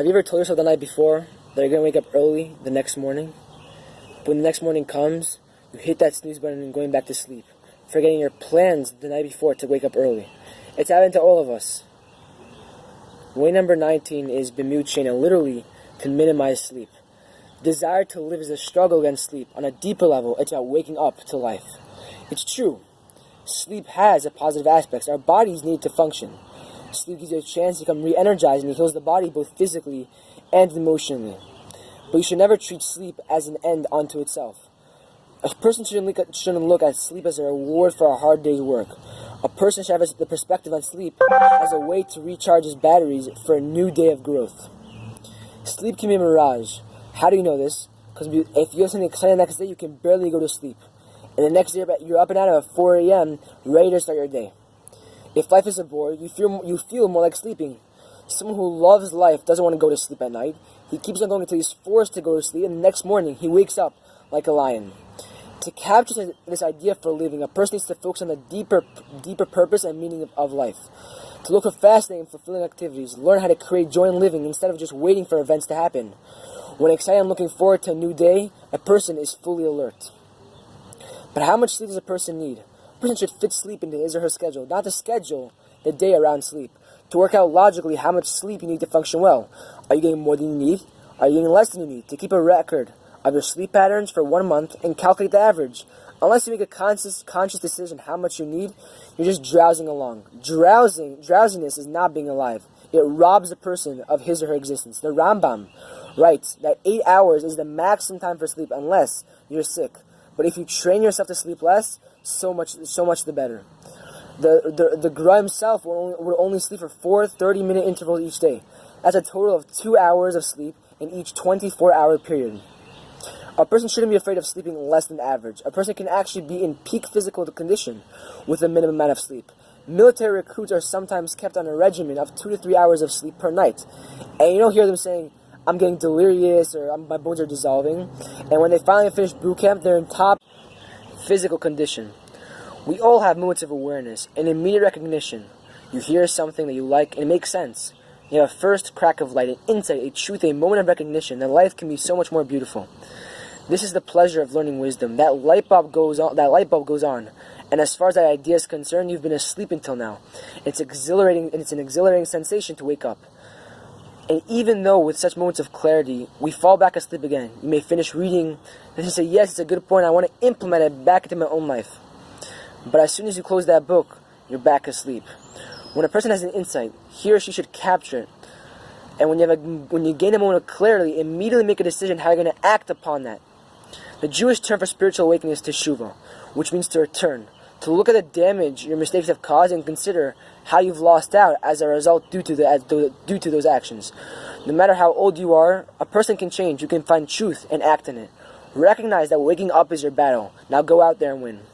Have you ever told yourself the night before that you're going to wake up early the next morning? But when the next morning comes, you hit that snooze button and going back to sleep, forgetting your plans the night before to wake up early. It's happened to all of us. Way number 19 is bemuching, and literally to minimize sleep. Desire to live is a struggle against sleep. On a deeper level, it's about waking up to life. It's true. Sleep has a positive aspects. Our bodies need to function. Sleep gives you a chance to become re-energized, and it heals the body both physically and emotionally. But you should never treat sleep as an end unto itself. A person shouldn't look at sleep as a reward for a hard day's work. A person should have the perspective on sleep as a way to recharge his batteries for a new day of growth. Sleep can be a mirage. How do you know this? Because if you have something exciting the next day, you can barely go to sleep. And the next day, you're up and out at 4 a.m., ready to start your day. If life is a bore, you feel more like sleeping. Someone who loves life doesn't want to go to sleep at night. He keeps on going until he's forced to go to sleep, and the next morning, he wakes up like a lion. To capture this idea for living, a person needs to focus on the deeper purpose and meaning of life. To look for fascinating and fulfilling activities, learn how to create joy in living instead of just waiting for events to happen. When excited and looking forward to a new day, a person is fully alert. But how much sleep does a person need? A person should fit sleep into his or her schedule, not to schedule the day around sleep. To work out logically how much sleep you need to function well. Are you getting more than you need? Are you getting less than you need? To keep a record of your sleep patterns for 1 month and calculate the average. Unless you make a conscious decision how much you need, you're just drowsing along. Drowsiness is not being alive. It robs a person of his or her existence. The Rambam writes that 8 hours is the maximum time for sleep unless you're sick. But if you train yourself to sleep less, so much the better. The Gra himself would only sleep for 4 30-minute intervals each day. That's a total of 2 hours of sleep in each 24-hour period. A person shouldn't be afraid of sleeping less than average. A person can actually be in peak physical condition with a minimum amount of sleep. Military recruits are sometimes kept on a regimen of 2 to 3 hours of sleep per night. And you don't hear them saying, I'm getting delirious or my bones are dissolving. And when they finally finish boot camp, they're in top physical condition. We all have moments of awareness, an immediate recognition. You hear something that you like and it makes sense. You have a first crack of light, an insight, a truth, a moment of recognition. That life can be so much more beautiful. This is the pleasure of learning wisdom. That light bulb goes on. And as far as that idea is concerned, you've been asleep until now. It's exhilarating, and it's an exhilarating sensation to wake up. And even though with such moments of clarity, we fall back asleep again. You may finish reading, and you say, yes, it's a good point, I want to implement it back into my own life. But as soon as you close that book, you're back asleep. When a person has an insight, he or she should capture it. And when you gain a moment of clarity, immediately make a decision how you're going to act upon that. The Jewish term for spiritual awakening is teshuvah, which means to return. To look at the damage your mistakes have caused and consider how you've lost out as a result due to those actions. No matter how old you are, a person can change. You can find truth and act in it. Recognize that waking up is your battle. Now go out there and win.